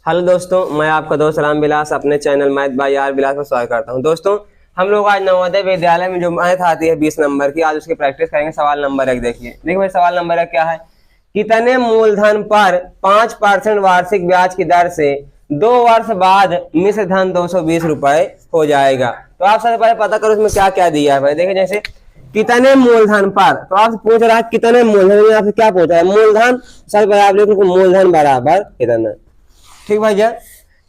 Hello दोस्तों, मैं आपका दोस्त राम विलास अपने चैनल मैथ बाय आर विलास में स्वागत करता हूं। दोस्तों, हम लोग आज नवोदय विद्यालय में जो मैथ आती है 20 नंबर की, आज उसकी प्रैक्टिस करेंगे। सवाल नंबर 1 देखिए भाई, सवाल नंबर 1 क्या है? कितने मूलधन पर 5% वार्षिक ब्याज की दर से 2 वर्ष बाद मिश्र धन 220 रुपए हो जाएगा। तो आप सबसे पहले पता करो इसमें क्या क्या दिया है भाई। देखिए जैसे कितने मूलधन पर, तो आपसे पूछ रहा है कितने मूलधन, आपसे क्या पूछा है? मूलधन। सबसे पहले आप लिखो मूलधन बराबर कितना। ठीक भैया।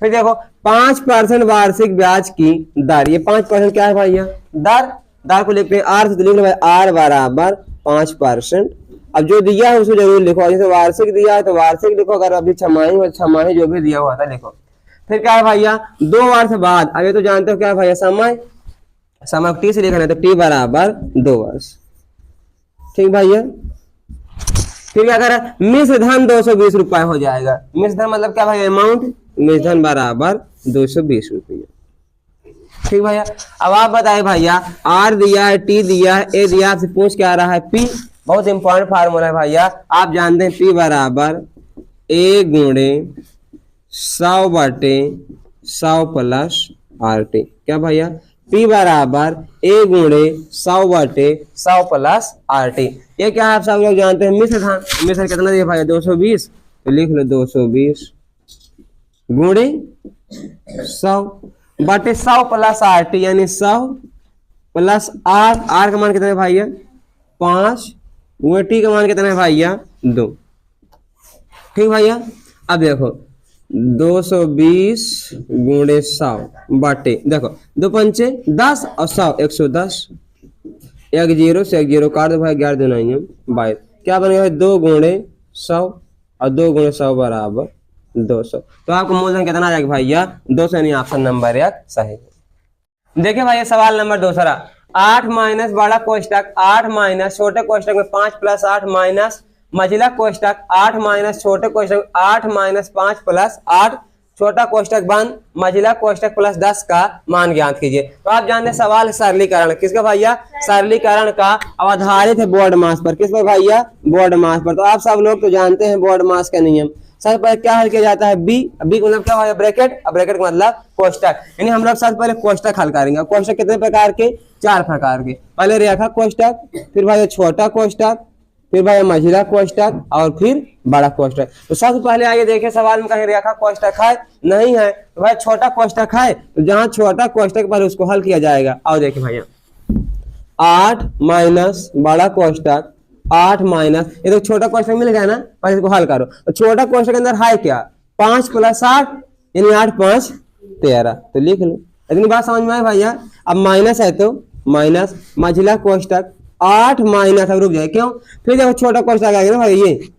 फिर देखो 5% वार्षिक ब्याज की दर, ये 5% क्या है भैया? दर को लिखते हैं आर से, तो लिख लो भाई आर बराबर 5%। अब जो दिया है उसको जरूर लिखो, जैसे वार्षिक दिया है तो वार्षिक लिखो, अगर अभी छमाही हो छमाही जो भी दिया हुआ था लिखो। फिर क्या है भैया? 2 वर्ष बाद। अब ये तो जानते हो क्या है भैया? समय टी से लिखना है, तो टी बराबर 2 वर्ष। ठीक भैया। फिर क्या करें? मिश्र धन 220 रुपए हो जाएगा। मिश्र धन मतलब क्या भाई? अमाउंट। मिश्र धन बराबर 220 रुपये। ठीक भैया। अब आप बताए भैया, आर दिया है, टी दिया है, ए दिया, आपसे पूछ क्या आ रहा है? पी। बहुत इंपॉर्टेंट फार्मूला है भैया, आप जानते हैं पी बराबर ए गुणे 100/100 प्लस आर टी। क्या भैया? P बराबर ए गुणे 100/100 प्लस आर टी। ये क्या है आप सब लोग जानते हैं? मिश्र धन। मिश्र कितना दिया भाई? 220, तो लिख लो 220 गुणे 100/100 प्लस आर टी, यानी 100 प्लस आर। आर का मान कितना है भैया? 5 गुणे टी का मान कितना है भैया? 2। ठीक भैया। अब देखो 220 गुणे 100 बाटे, देखो 2 पंचे 10 और 100 110। एक जीरो से एक जीरो काट दो भाई, 11 2 9 22। क्या बनेगा भाई? 2 गुणे 100 और 2 गुणे 100 बराबर 200। तो आपको मूलधन कितना आ जाएगा भैया? 200, यानी ऑप्शन नंबर 1 सही। देखिए भैया सवाल नंबर दूसरा, 8 माइनस बड़ा कोष्टक 8 माइनस छोटे कोष्टक में 5 प्लस 8 माइनस मझिला कोष्टक 8 माइनस छोटे कोष्टक 8 माइनस 5 प्लस 8 छोटा कोष्टक बंद मझिला कोष्टक प्लस 10 का मान ज्ञात कीजिए। तो आप जानते हैं सवाल सरलीकरण किसका भैया? सरलीकरण का आधारित है बोर्ड मास पर। किस पर भैया? बोर्ड मास पर। तो आप सब लोग तो जानते हैं बोर्ड मास का नियम। सबसे पहले क्या हल किया जाता है? बी। बी मतलब क्या भैया? ब्रैकेट। अब ब्रैकेट का मतलब कोष्टक, यानी हम लोग सबसे पहले कोष्टक हल करेंगे। कोष्टक कितने प्रकार के? 4 प्रकार के। पहले रेखा कोष्टक, फिर भाई छोटा कोष्टक, फिर भाई मझिला कोष्टक और फिर बड़ा कोष्टक। तो सबसे पहले आइए देखें सवाल में कहीं रेखा कोष्टक है? नहीं है। तो भाई छोटा कोष्टक है, तो जहां छोटा कोष्टक पर उसको हल किया जाएगा। और देखिए भैया 8 माइनस बड़ा कोष्टक 8 माइनस, ये तो छोटा कोष्टक मिल गया ना, पहले इसको हल करो। तो छोटा कोष्टक के अंदर है क्या? 5 प्लस 8, यानी 8 5 13। तो लिख लो। इतनी बात समझ में आई भैया? अब माइनस है तो माइनस मझिला कोष्टक 8 माइनस, अब रुक जाए क्यों? फिर देखो छोटा कोष्टक आ गया ना भाई ये,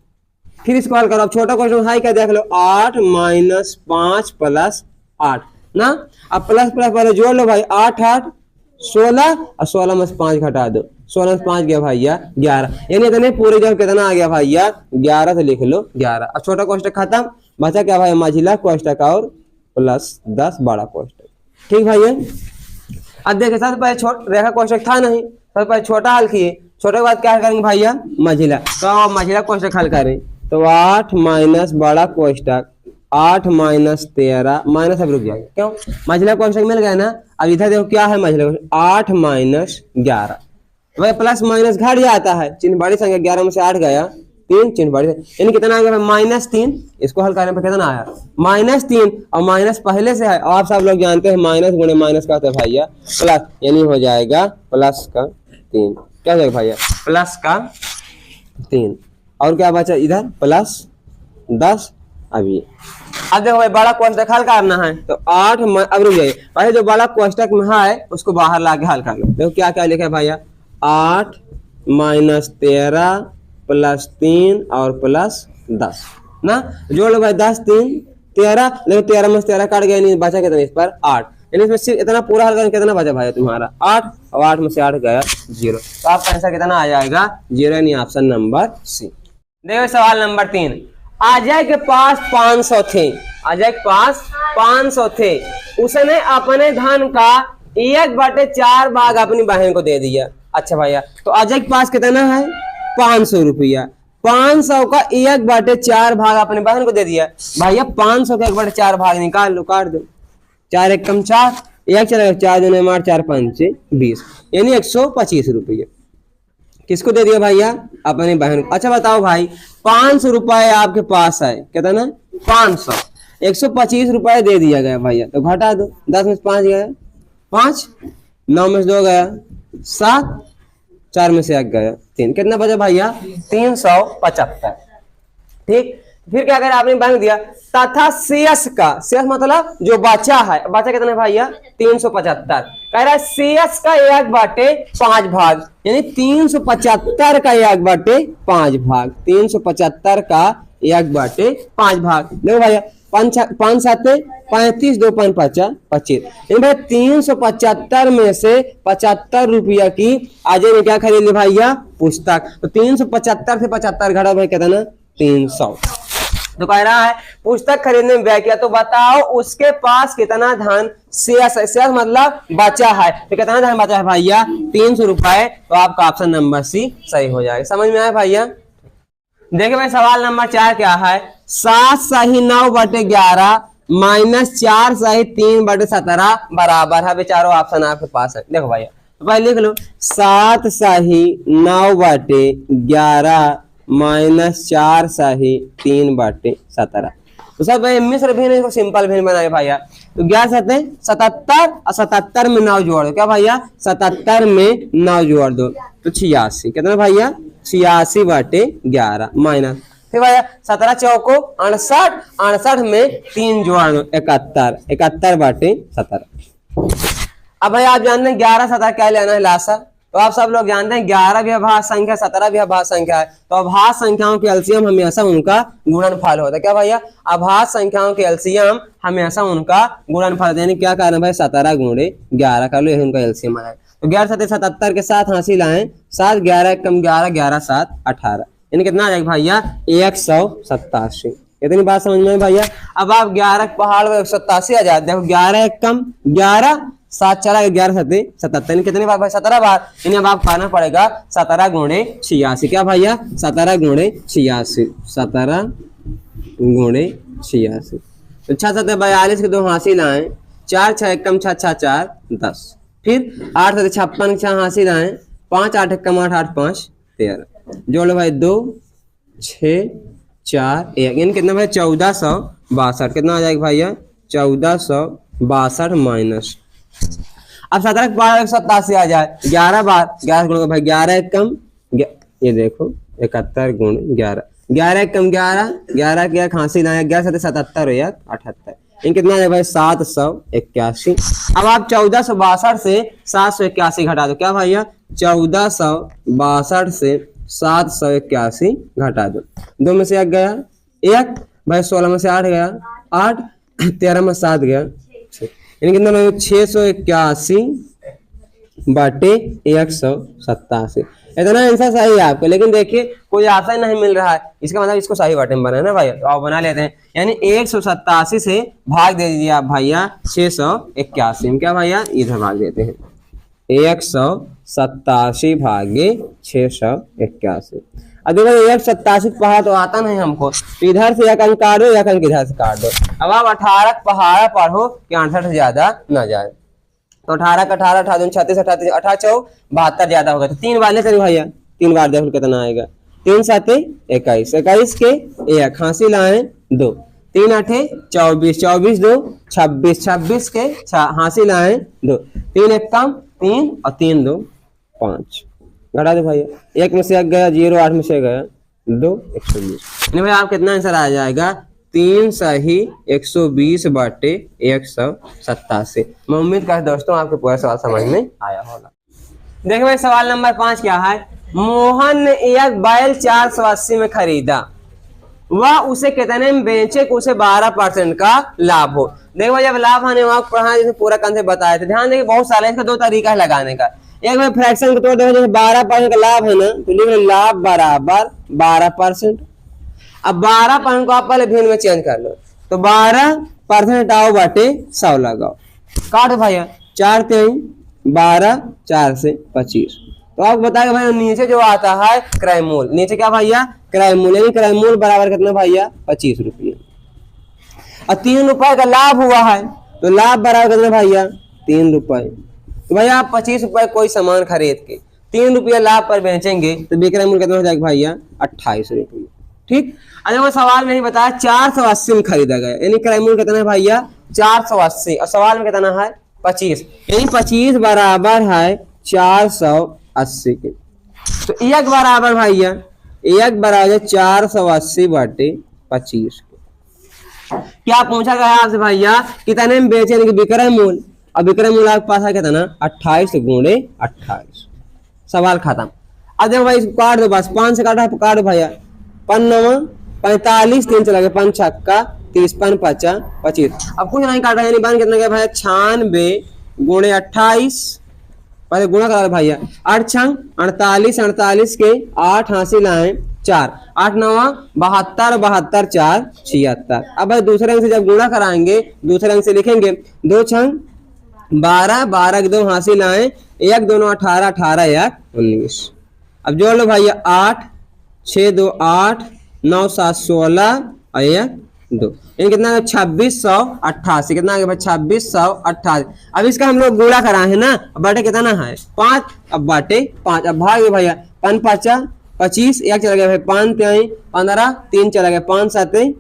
फिर इसको हल करो। अब छोटा कोष्टक है क्या? देख लो 8 माइनस 5 प्लस 8 ना। अब प्लस प्लस पहले जोड़ लो भाई, 8 8 16 और 16 में से 5 घटा दो, 16 में 5 गया भैया 11, यानी इतने पूरे जब कितना आ गया भैया? 11। तो लिख लो 11। अब छोटा कोष्टक खत्म, बचा क्या भाई? मझिला कोष्टक और प्लस 10 बड़ा कोष्टक। ठीक भैया। अब देखिए सबसे पहले रेखा कोष्टक था नहीं, सबसे पहले छोटा हल किए, छोटे के बाद क्या हल करेंगे भैया? मझिला। तो अब मझिला कोष्टक हल करें, तो 8 माइनस बड़ा कोष्टक 8 माइनस 13 माइनस, अब रुक जाएगा क्यों? मझिला कोष्टक मिल गया ना। अब इधर देखो क्या है? मझिला कोष्टक 8 माइनस 11, वह प्लस माइनस घट जाता है, चिन्ह बड़ी संख्या 11 में से 8 गया 3, चिन्ह बड़ी, यानी कितना आ गया? -3। इसको हल करने पर कितना आया? -3। और माइनस पहले से है, आप सब लोग जानते हैं माइनस गुणे माइनस का होता है भैया प्लस, यानी हो जाएगा प्लस का 3। क्या हो जाएगा भैया? प्लस का 3। और क्या बचा इधर? प्लस 10। अभी अब देखो भाई बड़ा कोष्टक हल करना है, तो 8 अब रुक जाइए, पहले जो बड़ा कोष्टक में है उसको बाहर लाके हल कर लो। देखो क्या क्या लिखा है भैया? 8 माइनस 13 प्लस 3 और प्लस 10 ना। जोड़ लो भाई 10 3 13, लेकिन 13 में से 13 काट गया, नहीं बचा कितना इस पर? 8, यानी इसमें सिर्फ इतना पूरा हल करके कितना बचा भाई तुम्हारा? 8, और 8 में से 8 गया 0। तो आपका आंसर कितना आ जाएगा? 0, यानी ऑप्शन नंबर सी। देखो सवाल नंबर 3, अजय के पास 500 थे। अजय के पास 500 थे, उसने अपने धन का 1/4 भाग अपनी बहन को दे दिया। अच्छा भैया, तो अजय के पास कितना है? 500 रुपया। 500 का 1/4 भाग अपने बहन को दे दिया भैया। 500 का 1/4 भाग निकाल लो, काट दो। 4 एक कम 4, 1 चला 4 दूने 8, 4 5 20, यानी 125 रुपये किसको दे दिया भैया? अपनी बहन को। अच्छा बताओ भाई, 500 रुपए आपके पास है, कितना ना 500, 125 रुपए दे दिया गया भैया, तो घटा दो। 10 में से 5 गया 5, 9 में से 2 गया 7, 4 में से 1 गया 3, कितना बचा भैया? 375। ठीक, फिर क्या करें? आपने बैंक दिया तथा शेष का, शेष मतलब जो बचा है, बचा कितना भैया? 375। कह रहा है शेष का 1/5 भाग, यानी 375 का 1/5 भाग, 375 का 1/5 भाग। देखो भैया 5 7 35, 2 5 5 25, यानी भाई 375 में से 75 रुपया की आज ने क्या खरीद लिया भैया? पुस्तक। तो 375 से 75 घटा भाई कितना? 300। तो कह रहा है पुस्तक खरीदने में व्यय किया, तो बताओ उसके पास कितना धन शेष है? शेष मतलब बचा है, तो कितना धन बचा है भैया? 300 रुपए। तो आपका ऑप्शन नंबर सी सही हो जाएगा। समझ में आया भैया? देखिए भाई सवाल नंबर 4 क्या है? 7 सही 9/11 माइनस 4 सही 3/17 बराबर है। चारों ऑप्शन आपके पास है। देखो भैया तो भाई लिख लो 7 सही 9/11 माइनस 4 सही 3/17। तो सब भाई मिश्र भिन्न, इसको सिंपल भिन्न बनाए भैया। तो 11 7 77 और 77 में 9 जोड़ दो। क्या भैया? 77 में 9 जोड़ दो तो 86। कितना भैया? 86/11 माइनस, फिर भैया 17 चौको 68, 68 में 3 जोड़ दो 71, 71/17। अब भाई आप जानते हैं 11 17 क्या लेना है? लासा। तो आप सब लोग जानते हैं 11 भी अभाज्य संख्या, 17 भी अभाज्य संख्या है। तो अभाज्य संख्याओं के एलसीएम हमेशा उनका गुणनफल होता है। क्या भैया? अभाज्य संख्याओं के एलसीएम हमेशा उनका गुणनफल, यानी क्या कारण भाई? 17 गुणे 11 कर लो, यही उनका एलसीएम है। तो 11 7 77 के साथ हासिल आए 7, 11 कम 11, 11 7 18, यानी कितना आ जाएगा भैया? 187। इतनी बात समझ में भैया? अब आप 11 पहाड़ में 187 आ जाते। देखो 11 कम 11, 7 चला 11 7 77, कितनी बार भाई? 17 बार। यानी अब आप खाना पड़ेगा 17 गुणे 86। क्या भैया? 17 गुणे 86, 17 गुणे 86। तो 6 7 42 के 2 हासिल आए 4, 6 कम 6 6 4 10, फिर 8 7 56 के 6 हासिल आए 5, 8 कम 8 8 5 13, जोड़ लो भाई 2 6 4 1, यानी कितना भाई? 1462। कितना आ जाएगा भैया? 1462 माइनस, अब 17 के बाद 187 आ जाए 11 बार, 11 गुण भाई 11 कम, ये देखो 71 गुण 11, 11 कम 11, 11 के खांसी लाए 11 7 77 या 78, इन कितना है भाई? 781। अब आप 1462 से 781 घटा दो। क्या भैया? 1462 से 781 घटा दो। 2 में से 1 गया 1 भाई, 16 में से 8 गया 8, 13 में 7 गया, यानी कितना 681/187। इतना आंसर सही है आपको, लेकिन देखिए कोई ऑप्शन नहीं मिल रहा है, इसका मतलब इसको सही बटन बना है ना भाई, तो आप बना लेते हैं। यानी 187 से भाग दे दीजिए आप भैया 681 में। क्या भैया? इधर भाग देते हैं 187 भागे 681। अब देखो 187 पहाड़ तो आता नहीं हमको, तो इधर से एक अंक काट दो, एक अंक इधर से काट दो। अब आप 18 पहाड़ा पढ़ो कि 68 से ज्यादा ना जाए। तो 18 का 18, 18 36, 38 18 4 72 ज्यादा होगा, तो 3 बार ले चलो भैया, 3 बार देखो कितना आएगा। 3 7 21, 21 के 1 हासिल आए 2, 3 8 24, 24 2 26, 26 के 6 हासिल आए 2, 3 1 कम 3 और 3 2 5, घटा दो भैया। 1 में से 1 गया 0, 8 में से गया 2, 120। नहीं भाई आप कितना आंसर आ जाएगा? 3 सही 120/187। मैं उम्मीद करता हूं दोस्तों आपको पूरा सवाल समझ में आया होगा। देखो भाई सवाल नंबर 5 क्या है? मोहन ने एक बैल 480 में खरीदा, वह उसे कितने में बेचे कि उसे 12% का लाभ हो। देखो भाई जब लाभ आने वहां पढ़ा जिसमें पूरा कंसेप्ट बताया था, ध्यान देखिए बहुत सारा इसका 2 तरीका है लगाने का। एक बार फ्रैक्शन के तौर देखो, जैसे 12% का लाभ है ना, तो लिख लो लाभ बराबर 12%। अब 12% को आप पहले भिन्न में चेंज कर लो, तो 12% आओ बाटे 100 लगाओ, काट भैया 4 3 12, 4 से 25, तो आप बताएगा भाई नीचे जो आता है क्रय मूल, नीचे क्या भैया क्रय मूल, यानी क्रय मूल बराबर कितना भैया 25 रुपये। और 3 रुपए का लाभ हुआ है तो लाभ बराबर कितना भैया 3 रुपए। तो भैया आप 25 रुपए कोई सामान खरीद के 3 रुपया लाभ पर बेचेंगे तो विक्रय मूल्य कितना हो जाएगा भैया 28 रुपये। ठीक, अरे वो सवाल में ही बताया 480 में खरीदा गया, यानी क्रय मूल्य कितना है भैया 480, और सवाल में कितना है 25, यानी 25 बराबर है 480 के। तो एक बराबर भैया एक बराबर 480 बटे 25। क्या पूछा गया आपसे भैया कितने में बेचे यानी विक्रय मूल्य, अब विक्रय मूल्य आपके पास है कितना 28 गुणे 28, सवाल खत्म। अब देखो भाई इसको काट दो, बस 5 से काट दो भैया, 5 45 3 चला गया, 5 छक्का 30 5 50 25। अब कुछ नहीं काटा यानी बन कितना गया भैया 96 गुणे 28, पहले गुणा करा भैया 8 छंग 48, 48 के 8 हासिल आए 4, 8 9 72, 72 4 76। अब भाई दूसरे अंक से जब गुणा कराएंगे दूसरे अंक से लिखेंगे 2 छंग 12, 12 के 2 हासिल आए 1 2 9 18, 18 1 19। अब जोड़ लो भैया 8 6 2 8 9 7 16 और 1 2, यानी कितना 2688, कितना आ गया भाई 2688। अब इसका हम लोग गुणा कराए हैं ना, बाटे कितना है 5, अब बाटे 5, अब भाग गए भैया 5 5 25, 1 चला गया भाई 5 3 15, 3 चला गया 5 7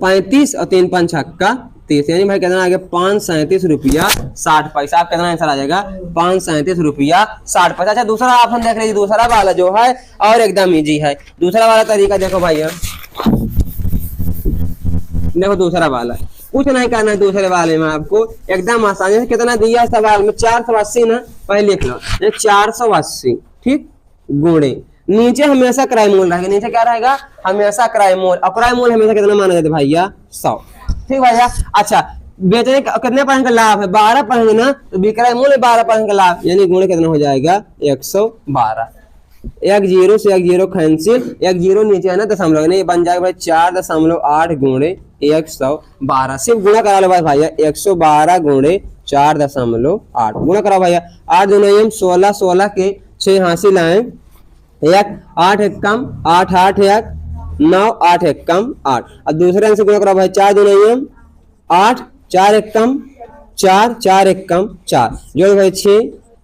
35 और 3 5 छक्का 30, यानी भाई कितना आ गया 537 रुपया 60 पैसा। आप कितना आंसर आ जाएगा 537 रुपया 60 पैसा। अच्छा दूसरा ऑप्शन देख लीजिए, दूसरा वाला जो है और एकदम इजी है। दूसरा वाला तरीका देखो भैया, देखो दूसरा वाला कुछ नहीं करना है, दूसरे वाले में आपको एकदम आसानी से कितना दिया सवाल में 480 ना, पहले लिख लो 480 ठीक गुणे नीचे हमेशा क्रय मूल्य रहेगा, नीचे क्या रहेगा हमेशा क्रय मूल्य, और क्रय मूल्य हमेशा कितना माना जाता है भैया 100। ठीक भैया, अच्छा बेचने कितने % का लाभ है 12% ना, तो विक्रय मूल्य 12% का लाभ, यानी गुणे कितना हो जाएगा 112। एक जीरो से एक जीरो कैंसिल, एक जीरो नीचे है ना दशमलव, नहीं बन जाएगा भाई 4.8 गुणे 112। सिर्फ गुणा करा लो भाई भैया 112 गुणे 4.8 गुणा करा भैया 8 दूनी 16, 16 के 6 हासिल आए 1 8 1 कम 8 8 1 9 8 1 कम 8। अब दूसरे अंक से गुणा करा भाई 4 दूनी 8 4 1 कम 4 4 1 कम 4, जोड़ भाई 6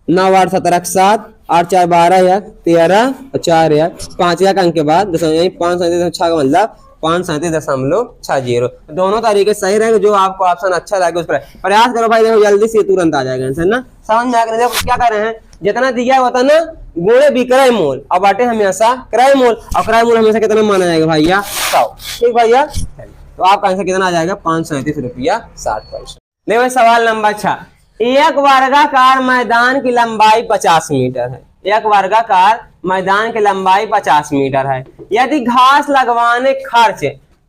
9 8 17 7 8 4 12 1 13 और 4 1 5 1 अंक के बाद 537.6 का मतलब 537.60। दोनों तरीके सही रहेंगे, जो आपको ऑप्शन अच्छा लगे उस पर प्रयास करो भाई, देखो जल्दी से तुरंत आ जाएगा आंसर ना, समझ में आ गया। देखो क्या कर रहे हैं, जितना दिया होता ना गुणे विक्रय मूल्य और बाटे हमेशा क्रय मूल्य, और क्रय मूल्य हमेशा कितना माना जाएगा भैया 100। ठीक भैया, तो आपका आंसर कितना आ जाएगा 537 रुपया 60 पैसा। देखो सवाल नंबर 6, एक वर्गाकार मैदान की लंबाई 50 मीटर है, एक वर्गाकार मैदान की लंबाई 50 मीटर है, यदि घास लगवाने खर्च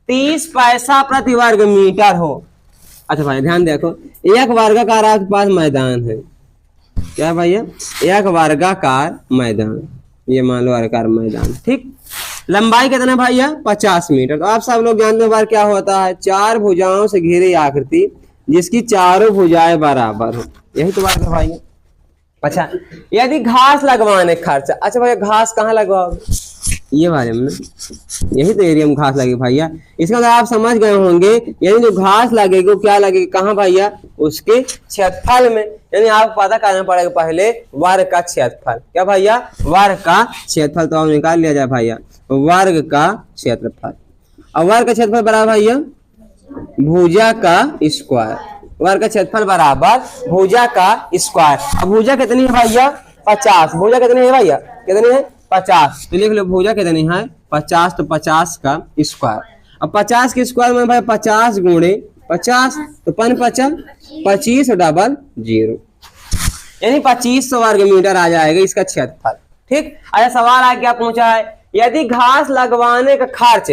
30 पैसा प्रति वर्ग मीटर हो। अच्छा भाई ध्यान देखो, एक वर्गाकार आपके पास मैदान है, क्या भैया एक वर्गाकार मैदान, ये मान लो वर्गाकार मैदान ठीक, लंबाई कितना भैया 50 मीटर। तो आप सब लोग जानते हैं बार क्या होता है, 4 भुजाओं से घिरी आकृति जिसकी चारों भुजाएं बराबर हो, यही तो बात है भाई। अच्छा यदि घास लगवाने खर्च, अच्छा भैया घास कहाँ लगवाओगे, ये बारे में यही तो एरिया में घास लगेगी भैया, इसका मतलब आप समझ गए होंगे, यानी जो घास लगेगी वो क्या लगेगी कहाँ भैया उसके क्षेत्रफल में, यानी आपको पता करना पड़ेगा पहले वर्ग का क्षेत्रफल, क्या भैया वर्ग का क्षेत्रफल, तो हम निकाल लिया जाए भैया वर्ग का क्षेत्रफल, और वर्ग का क्षेत्रफल बराबर भैया भुजा का स्क्वायर, वर्ग का क्षेत्रफल बराबर भुजा का स्क्वायर। अब भुजा कितनी है भैया 50, भुजा कितनी है भैया कितनी है 50, तो लिख लो भुजा कितनी है 50, तो 50 का स्क्वायर। अब 50 के स्क्वायर में भाई 50 गुणे 50, तो 5 5 25 डबल 0, यानी 2500 वर्ग मीटर आ जाएगा इसका क्षेत्रफल। ठीक, अच्छा सवाल आ क्या पूछा है, यदि घास लगवाने का खर्च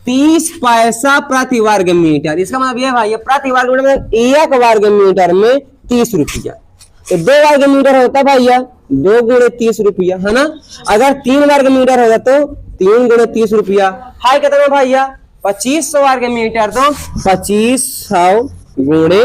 30 पैसा प्रति वर्ग मीटर, इसका मतलब ये भाई प्रति वर्ग मीटर में एक वर्ग मीटर में 30 रुपया, तो 2 वर्ग मीटर होता भैया 2 गुणे 30 रुपया है ना, अगर 3 वर्ग मीटर होगा तो 3 गुणे 30 रुपया, हाई कितना भैया 2500 वर्ग मीटर, तो 2500 गुणे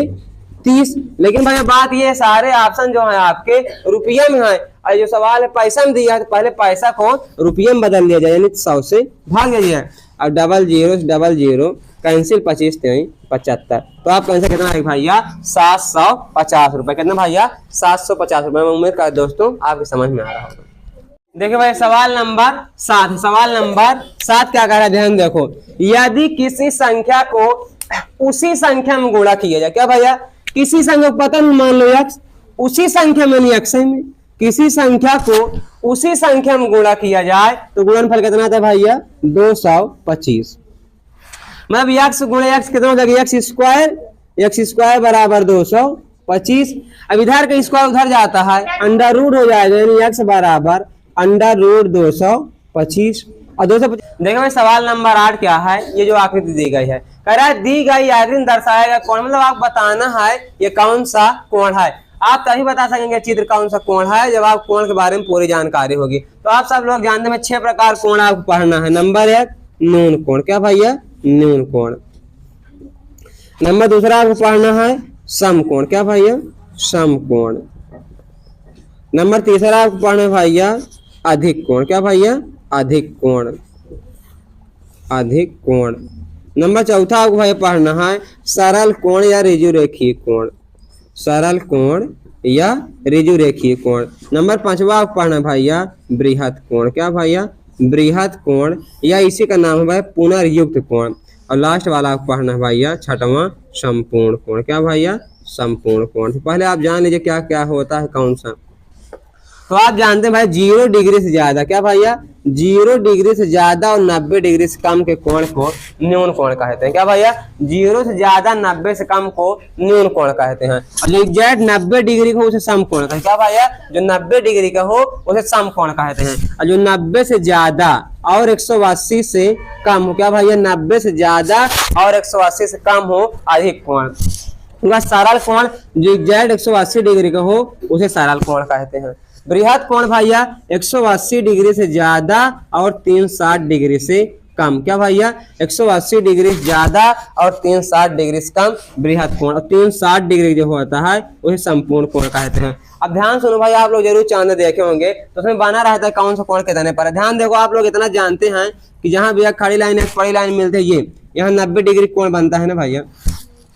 30। लेकिन भैया बात ये सारे ऑप्शन जो है आपके रुपया में है, और जो सवाल है पैसा में दिया है तो पहले पैसा को रुपये में बदल लिया जाए, यानी 100 से भाग दिया जाए। और 00 कैंसिल 25 75, तो आपका आंसर कितना है भैया 750 रुपए। कितना भैया 750 रुपए। मैं उम्मीद करता हूं दोस्तों आपकी समझ में आ रहा होगा। देखिए भाई सवाल नंबर 7, सवाल नंबर 7 क्या कह रहा है, ध्यान देखो। यदि किसी संख्या को उसी संख्या में गुणा किया जाए, क्या भैया किसी संख्या को पता नहीं, मान लो x, उसी संख्या में नहीं x में, किसी संख्या को उसी संख्या में गुणा किया जाए तो गुणनफल कितना आता है भैया 225। मतलब x गुणे x कितना हो जाएगा x स्क्वायर बराबर 225। अब इधर का स्क्वायर उधर जाता है, अंडर रूट हो जाएगा, यानी x बराबर अंडर रूट 225 और 225। देखो भाई सवाल नंबर 8 क्या है, ये जो आकृति दी गई है, कह रहा है दी गई आकृति दर्शाया गया कोण, मतलब आप बताना है ये कौन सा कोण है। आप तभी बता सकेंगे चित्र कौन सा कोण है जब आप कोण के बारे में पूरी जानकारी होगी। तो आप सब लोग जानते हैं 6 प्रकार कोण आपको पढ़ना है। नंबर 1 न्यून कोण, क्या भैया न्यून कोण। नंबर 2 आपको पढ़ना है समकोण, क्या भैया समकोण। नंबर 3 आपको पढ़ना है भैया अधिक कोण, क्या भैया अधिक कोण, अधिक कोण। नंबर 4 आपको भैया पढ़ना है सरल कोण या ऋजुरेखीय कोण, सरल कोण या ऋजुरेखीय कोण। नंबर 5 आपको पढ़ना है भैया बृहत कोण, क्या भैया बृहत कोण या इसी का नाम है भाई पुनर्युक्त कोण। और लास्ट वाला आपको पढ़ना है भैया 6वां संपूर्ण कोण, क्या भैया संपूर्ण कोण। तो पहले आप जान लीजिए क्या क्या होता है कौन सा। तो आप जानते हैं भाई 0 डिग्री से ज्यादा, क्या भैया 0 डिग्री से ज्यादा और 90 डिग्री से कम के कोण को न्यून कोण कहते हैं, क्या भैया 0 से ज्यादा 90 से कम को न्यून कोण कहते हैं। और जो एग्जैक्ट 90 डिग्री का हो उसे समकोण कहते हैं, क्या भैया जो 90 डिग्री का हो उसे समकोण कहते हैं। और जो 90 से ज्यादा और 180 से कम हो, क्या भैया 90 से ज्यादा और 180 से कम हो अधिक कोण। सरल कोण जो एग्जैक्ट 180 डिग्री का हो उसे सरल कोण कहते हैं। बृहत कोण भैया 180 डिग्री से ज्यादा और 360 डिग्री से कम, क्या भैया 180 डिग्री से ज्यादा और 360 डिग्री से कम बृहत कोण। और 360 डिग्री जो होता है उसे संपूर्ण कोण कहते हैं। अब ध्यान सुनो भाई, आप लोग जरूर चांद देखे होंगे तो उसमें बना रहता है कौन सा कोण कितने पर है। ध्यान देखो, आप लोग इतना जानते हैं कि जहां भी एक खड़ी लाइन एक बड़ी लाइन मिलते हैं, ये यहाँ 90 डिग्री कोण बनता है ना भैया।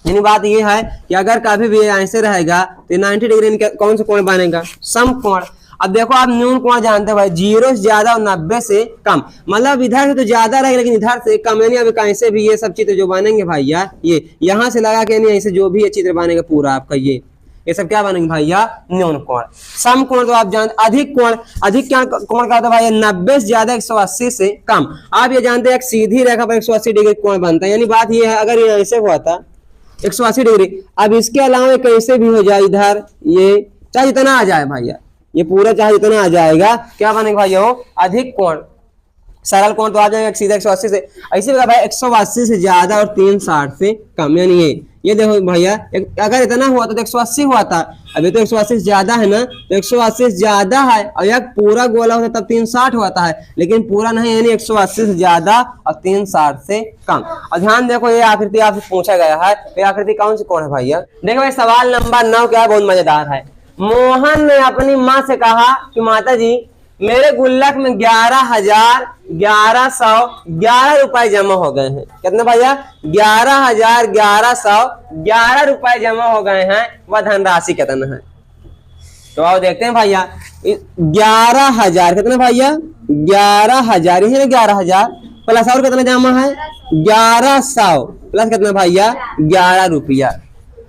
यानी बात ये है कि अगर कभी भी ऐसे रहेगा तो 90 डिग्री कौन सा कोण बनेगा समकोण। अब देखो आप न्यून कोण जानते हैं भाई 0 से ज्यादा और 90 से कम, मतलब इधर से तो ज्यादा रहेगा लेकिन इधर से कम। यानी अब कैसे भी ये सब चित्र जो बनेंगे भैया ये यहाँ से लगा के नहीं ऐसे जो भी ये चित्र बनेगा पूरा आपका ये सब क्या बनेंगे भैया न्यून कोण। सम कोण तो आप जानते, अधिक कोण, अधिक क्या कोण का होता है भैया 90 से ज्यादा 180 से कम। आप ये जानते हैं एक सीधी रेखा पर 180 डिग्री कोण बनता है। यानी बात ये है अगर ये ऐसे हुआ था 180 डिग्री, अब इसके अलावा कैसे भी हो जाए इधर ये चाहे जितना आ जाए भैया, ये पूरा चाहे जितना आ जाएगा क्या बनेगा भैया वो अधिक कोण। सरल कोण तो आ जाएगा सीधा 180 से, ऐसे भाई 180 से ज्यादा और 360 से कम। यानी ये देखो भैया अगर इतना हुआ तो 180 हुआ था, अभी तो 180 से ज्यादा है ना, तो 180 से ज्यादा है और एक पूरा गोला होता तब 360 होता है, लेकिन पूरा नहीं, यानी 180 से ज्यादा और 360 से कम। और ध्यान देखो ये आकृति आपसे पूछा गया है, ये आकृति कौन सी कोण है भैया। देखो भाई सवाल नंबर 9 क्या है, बहुत मजेदार है। मोहन ने अपनी माँ से कहा कि माता जी मेरे गुल्लक में 11,1111 रुपए जमा हो गए हैं। कितना भैया 11,1111 रुपए जमा हो गए हैं, वह धनराशि कितना है। तो आओ देखते हैं भैया 11,000 कितना भैया 11,000, इसी ने 11,000 प्लस और कितना जमा है 1100 प्लस कितना भैया 11 रुपया,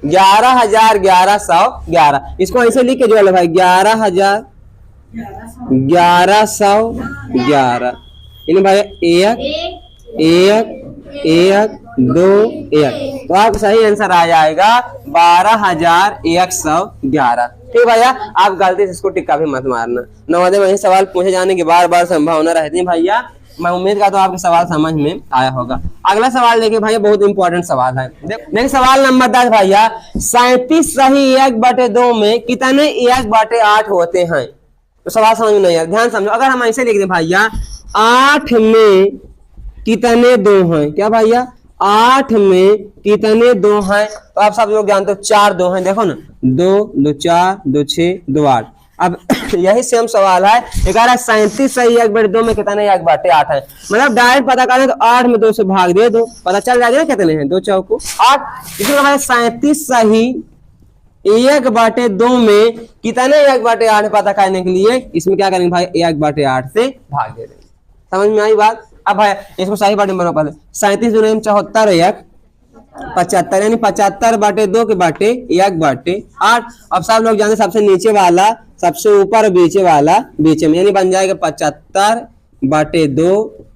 11,1111। इसको ऐसे लिख के जोड़ भाई 11,1111 इन भाई 1 1 1 2 1, तो आपका सही आंसर आ जाएगा 12,111। ठीक भैया, आप गलती से इसको टिक्का भी मत मारना। नवोदय में सवाल पूछे जाने की बार बार संभावना रहती है भैया। मैं उम्मीद करता हूँ आपके सवाल समझ में आया होगा। अगला सवाल देखिए भैया, बहुत इंपॉर्टेंट सवाल है। देखिए सवाल नंबर 10 भैया 37 सही 1/2 में कितने 1/8 होते हैं। तो सवाल समझ में नहीं आया, ध्यान समझो। अगर हम ऐसे लिख दें भैया 8 में कितने 2 हैं, क्या भैया 8 में कितने 2 हैं, तो आप सब लोग जानते हो 4 2 हैं। देखो ना 2 2 4 2 6 2 8, अब यही सेम सवाल है, 1137 सही 1/2 में कितने 1/8 है। मतलब डायरेक्ट पता करें तो 8 में 2 से भाग दे दो, पता चल जाएगा ना कितने हैं, 2 चौको 8। इसमें हमारे 37 सही 1/2 में कितने 1/8 पता करने के लिए इसमें क्या करेंगे भाई, 1/8 से भाग दे देंगे। समझ में आई बात। अब भाई इसको सही बाटे बना पहले, 37 दूनी 74 1 75 यानी 75/2 के बाटे 1/8। अब सब लोग जानते सबसे नीचे वाला सबसे ऊपर और बीचे वाला बीच में, यानी बन जाएगा 75/2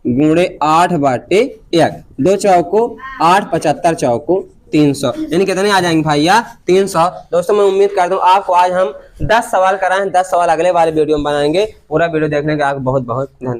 गुणे 8/1। 2 चौको 8, 75 चौको 300, यानी कितने आ जाएंगे भैया 300। दोस्तों मैं उम्मीद करता हूँ आपको आज हम 10 सवाल कराएं, 10 सवाल अगले वाले वीडियो में बनाएंगे। पूरा वीडियो देखने का आपको बहुत बहुत धन्यवाद।